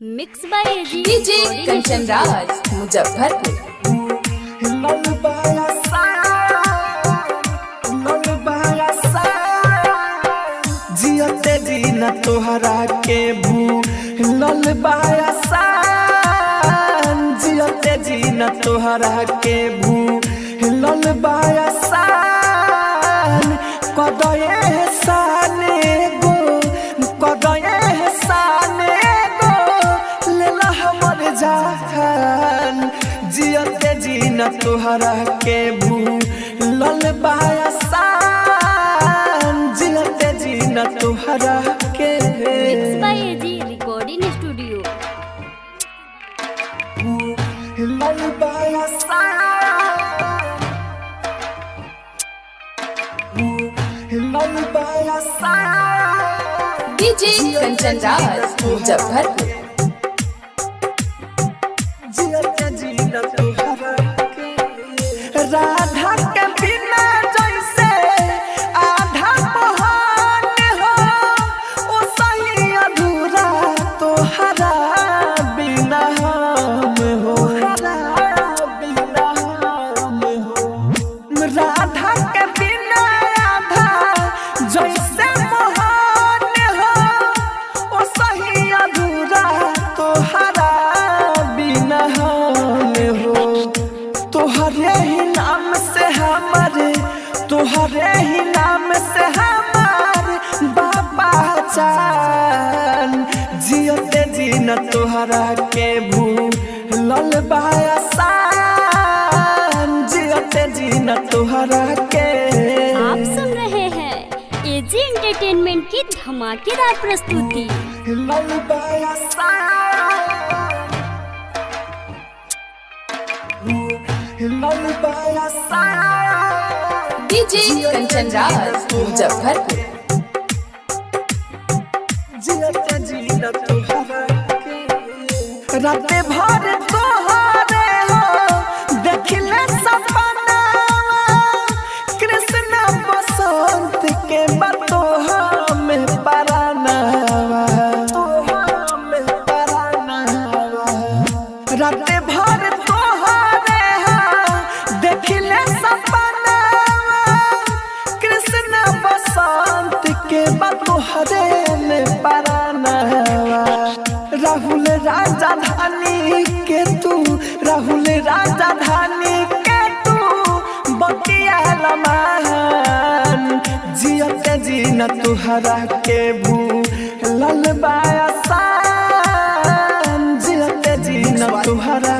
Mix by एजी DJ Kanchan Raj Muzaffarpur. जियते जीना तोहरा के भूलल बायासान, जियते जीना तोहरा के भूलल बायासान। कदये साने गो कदये साने गो लेला हमर जान, जियते जीना तोहरा के भूलल बायासान, जियते जीना तोहरा के mix by AG recording studio. भूलल बायासान, भूलल बायासान। डीजे कंचन राज मुजफ्फरपुर। राधा के बिना जैसे आधा मोहन हो, ओ सही अधूरा तोहरा बिना हम हो, बिना हम हो। राधा के बिना आधा जैसे मोहन हो, ओ सही अधूरा तोहरा बिना हम हो। तोहरे ही नाम से हमारे, तोहरे ही नाम से हमारे बाबा चान, जियते जीना तोहरा के भूलल बायासान, जियते जीना तोहरा के। आप सुन रहे हैं एजी एंटरटेनमेंट की धमाकेदार प्रस्तुति। भूलल बायासान, भूलल बायासान। डीजे कंचन राज मुजफ्फरपुर। जियते जीना तोहरा के। राते भर तोहरे हो देखले सपना, कृष्ण बसंत के बतोहा में परानावा, में परानावा। राते भर तोहरे हो देखले सपना, कृष्ण बसंत के बतोहरे में परानावा। राहुल राजधानी के तू, राहुल राजधानी के तू बतिया लमान, जियते जीना तोहरा के भूलल बायासान, जियते जीना तोहरा